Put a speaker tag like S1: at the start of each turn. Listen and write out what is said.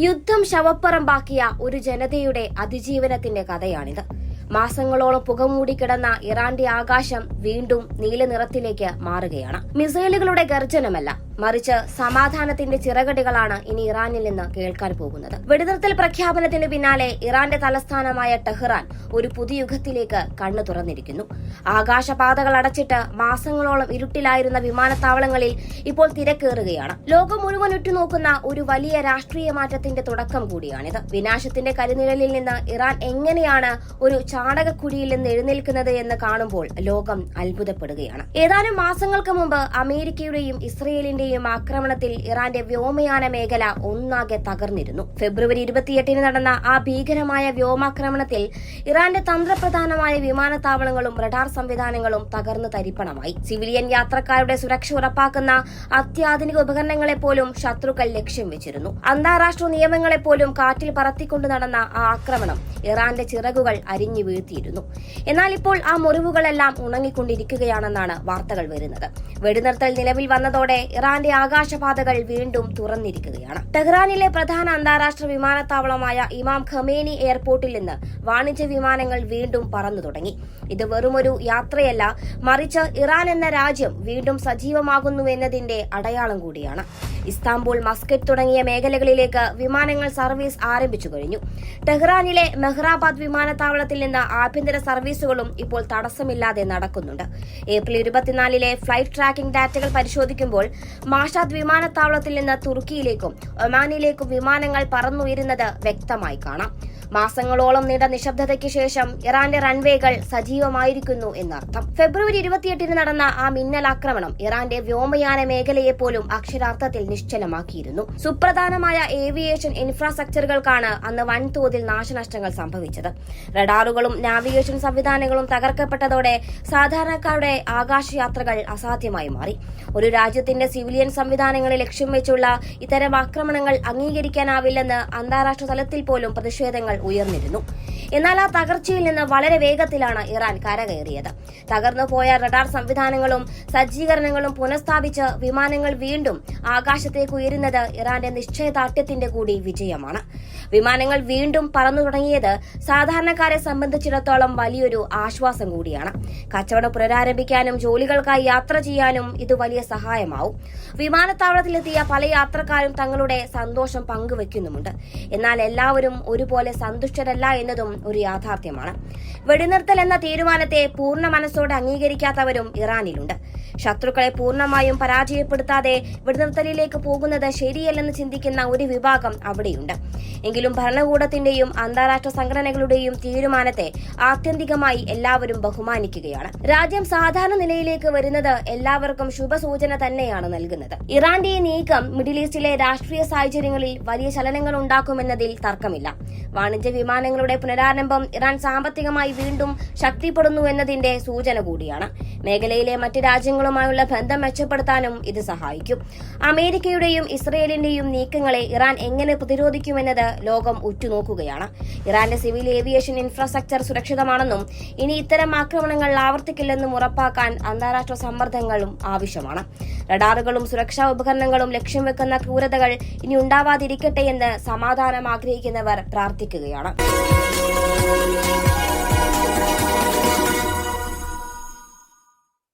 S1: യുദ്ധം ശവപ്പറമ്പാക്കിയ ഒരു ജനതയുടെ അതിജീവനത്തിന്റെ കഥയാണിത്. മാസങ്ങളോളം പുകമൂടിക്കിടന്ന ഇറാന്റെ ആകാശം വീണ്ടും നീലനിറത്തിലേക്ക് മാറുകയാണ്. മിസൈലുകളുടെ ഗർജനമല്ല, മറിച്ച് സമാധാനത്തിന്റെ ചിറകടികളാണ് ഇനി ഇറാനിൽ നിന്ന് കേൾക്കാൻ പോകുന്നത്. വെടിനിർത്തൽ പ്രഖ്യാപനത്തിന് പിന്നാലെ ഇറാന്റെ തലസ്ഥാനമായ ടെഹ്റാൻ ഒരു പുതുയുഗത്തിലേക്ക് കണ്ണു തുറന്നിരിക്കുന്നു. ആകാശപാതകൾ അടച്ചിട്ട് മാസങ്ങളോളം ഇരുട്ടിലായിരുന്ന വിമാനത്താവളങ്ങളിൽ ഇപ്പോൾ തിരക്കേറുകയാണ്. ലോകം മുഴുവൻ ഉറ്റുനോക്കുന്ന ഒരു വലിയ രാഷ്ട്രീയ മാറ്റത്തിന്റെ തുടക്കം കൂടിയാണിത്. വിനാശത്തിന്റെ കരിനിഴലിൽ നിന്ന് ഇറാൻ എങ്ങനെയാണ് ഒരു ചാണകക്കുഴിയിൽ നിന്ന് എഴുന്നേൽക്കുന്നത് എന്ന് കാണുമ്പോൾ ലോകം അത്ഭുതപ്പെടുകയാണ്. ഏതാനും മാസങ്ങൾക്ക് മുമ്പ് അമേരിക്കയുടെയും ഇസ്രയേലിന്റെയും ആക്രമണത്തിൽ ഇറാന്റെ വ്യോമയാന മേഖല ഒന്നാകെ തകർന്നിരുന്നു. ഫെബ്രുവരി 28 നടന്ന ആ ഭീകരമായ വ്യോമാക്രമണത്തിൽ ഇറാന്റെ തന്ത്രപ്രധാനമായ വിമാനത്താവളങ്ങളും റഡാർ സംവിധാനങ്ങളും തകർന്നു തരിപ്പണമായി. സിവിലിയൻ യാത്രക്കാരുടെ സുരക്ഷ ഉറപ്പാക്കുന്ന അത്യാധുനിക ഉപകരണങ്ങളെപ്പോലും ശത്രുക്കൾ ലക്ഷ്യം വെച്ചിരുന്നു. അന്താരാഷ്ട്ര നിയമങ്ങളെപ്പോലും കാറ്റിൽ പറത്തിക്കൊണ്ടു നടന്ന ആ ആക്രമണം ഇറാന്റെ ചിറകുകൾ അരിഞ്ഞു വീഴ്ത്തിയിരുന്നു. എന്നാൽ ഇപ്പോൾ ആ മുറിവുകളെല്ലാം ഉണങ്ങിക്കൊണ്ടിരിക്കുകയാണെന്നാണ് വാർത്തകൾ വരുന്നത്. വെടിനിർത്തൽ നിലവിൽ വന്നതോടെ ഇറാന്റെ ആകാശപാതകൾ വീണ്ടും തുറന്നിരിക്കുകയാണ്. ടെഹ്റാനിലെ പ്രധാന അന്താരാഷ്ട്ര വിമാനത്താവളമായ ഇമാം ഖമേനി എയർപോർട്ടിൽ നിന്ന് വാണിജ്യ വിമാനങ്ങൾ വീണ്ടും പറന്നു തുടങ്ങി. ഇത് വെറുമൊരു യാത്രയല്ല, മറിച്ച് ഇറാൻ എന്ന രാജ്യം വീണ്ടും സജീവമാകുന്നുവെന്നതിന്റെ അടയാളം കൂടിയാണ്. ഇസ്താംബൂൾ, മസ്കറ്റ് തുടങ്ങിയ മേഖലകളിലേക്ക് വിമാനങ്ങൾ സർവീസ് ആരംഭിച്ചു കഴിഞ്ഞു. ടെഹ്റാനിലെ മെഹ്റാബാദ് വിമാനത്താവളത്തിൽ നിന്ന് ആഭ്യന്തര സർവീസുകളും ഇപ്പോൾ തടസ്സമില്ലാതെ നടക്കുന്നുണ്ട്. ഏപ്രിൽ 24 ഫ്ലൈറ്റ് ട്രാക്കിംഗ് ഡാറ്റകൾ പരിശോധിക്കുമ്പോൾ മാഷാദ് വിമാനത്താവളത്തിൽ നിന്ന് തുർക്കിയിലേക്കും ഒമാനിലേക്കും വിമാനങ്ങൾ പറന്നുയരുന്നത് വ്യക്തമായി കാണാം. മാസങ്ങളോളം നീണ്ട നിശബ്ദതയ്ക്ക് ശേഷം ഇറാന്റെ റൺവേകൾ സജീവമായിരിക്കുന്നു എന്നർത്ഥം. ഫെബ്രുവരി 28 നടന്ന ആ മിന്നലാക്രമണം ഇറാന്റെ വ്യോമയാന മേഖലയെ പോലും അക്ഷരാർത്ഥത്തിൽ നിശ്ചലമാക്കിയിരുന്നു. സുപ്രധാനമായ ഏവിയേഷൻ ഇൻഫ്രാസ്ട്രക്ചറുകൾക്കാണ് അന്ന് വൻതോതിൽ നാശനഷ്ടങ്ങൾ സംഭവിച്ചത്. റഡാറുകളും നാവിഗേഷൻ സംവിധാനങ്ങളും തകർക്കപ്പെട്ടതോടെ സാധാരണക്കാരുടെ ആകാശയാത്രകൾ അസാധ്യമായി മാറി. ഒരു രാജ്യത്തിന്റെ സിവിലിയൻ സംവിധാനങ്ങളെ ലക്ഷ്യം വെച്ചുള്ള ഇത്തരം ആക്രമണങ്ങൾ അംഗീകരിക്കാനാവില്ലെന്ന് അന്താരാഷ്ട്ര തലത്തിൽ പോലും പ്രതിഷേധങ്ങൾ ഉയർന്നിരുന്നു. എന്നാൽ ആ തകർച്ചയിൽ നിന്ന് വളരെ വേഗത്തിലാണ് ഇറാൻ കരകയറിയത്. തകർന്നുപോയ റഡാർ സംവിധാനങ്ങളും സജ്ജീകരണങ്ങളും പുനഃസ്ഥാപിച്ച് വിമാനങ്ങൾ വീണ്ടും ആകാശത്തേക്ക് ഉയരുന്നത് ഇറാന്റെ നിശ്ചയദാർഢ്യത്തിന്റെ കൂടി വിജയമാണ്. വിമാനങ്ങൾ വീണ്ടും പറന്നു തുടങ്ങിയത് സാധാരണക്കാരെ സംബന്ധിച്ചിടത്തോളം വലിയൊരു ആശ്വാസം കൂടിയാണ്. കച്ചവടം പുനരാരംഭിക്കാനും ജോലികൾക്കായി യാത്ര ചെയ്യാനും ഇത് വലിയ സഹായമാവും. വിമാനത്താവളത്തിലെത്തിയ പല യാത്രക്കാരും തങ്ങളുടെ സന്തോഷം പങ്കുവെക്കുന്നുമുണ്ട്. എന്നാൽ എല്ലാവരും ഒരുപോലെ സന്തുഷ്ടരല്ല എന്നതും ഒരു യാഥാർത്ഥ്യമാണ്. വെടിനിർത്തൽ എന്ന തീരുമാനത്തെ പൂർണ്ണ മനസ്സോടെ അംഗീകരിക്കാത്തവരും ഇറാനിലുണ്ട്. ശത്രുക്കളെ പൂർണ്ണമായും പരാജയപ്പെടുത്താതെ വെടിനിർത്തലിലേക്ക് പോകുന്നത് ശരിയല്ലെന്ന് ചിന്തിക്കുന്ന ഒരു വിഭാഗം അവിടെയുണ്ട്. എങ്കിലും ഭരണകൂടത്തിന്റെയും അന്താരാഷ്ട്ര സംഘടനകളുടെയും തീരുമാനത്തെ ആത്യന്തികമായി എല്ലാവരും ബഹുമാനിക്കുകയാണ്. രാജ്യം സാധാരണ നിലയിലേക്ക് വരുന്നത് എല്ലാവർക്കും ശുഭസൂചന തന്നെയാണ് നൽകുന്നത്. ഇറാന്റെ ഈ നീക്കം മിഡിൽ ഈസ്റ്റിലെ രാഷ്ട്രീയ സാഹചര്യങ്ങളിൽ വലിയ ചലനങ്ങൾ ഉണ്ടാക്കുമെന്നതിൽ തർക്കമില്ല. വാണിജ്യ വിമാനങ്ങളുടെ പുനരാരംഭം ഇറാൻ സാമ്പത്തികമായി വീണ്ടും ശക്തിപ്പെടുന്നു എന്നതിന്റെ സൂചന കൂടിയാണ്. മേഖലയിലെ മറ്റ് രാജ്യങ്ങളുമായുള്ള ബന്ധം മെച്ചപ്പെടുത്താനും ഇത് സഹായിക്കും. അമേരിക്കയുടെയും ഇസ്രയേലിന്റെയും നീക്കങ്ങളെ ഇറാൻ എങ്ങനെ പ്രതിരോധിക്കുമെന്നത് ലോകം ഉറ്റുനോക്കുകയാണ്. ഇറാന്റെ സിവിൽ ഏവിയേഷൻ ഇൻഫ്രാസ്ട്രക്ചർ സുരക്ഷിതമാണെന്നും ഇനി ഇത്തരം ആക്രമണങ്ങൾ ആവർത്തിക്കില്ലെന്നും ഉറപ്പാക്കാൻ അന്താരാഷ്ട്ര സമ്മർദ്ദങ്ങളും ആവശ്യമാണ്. റഡാറുകളും സുരക്ഷാ ഉപകരണങ്ങളും ലക്ഷ്യം വെക്കുന്ന ക്രൂരതകൾ ഇനി ഉണ്ടാവാതിരിക്കട്ടെ എന്ന് സമാധാനം ആഗ്രഹിക്കുന്നവർ പ്രാർത്ഥിക്കുകയാണ്.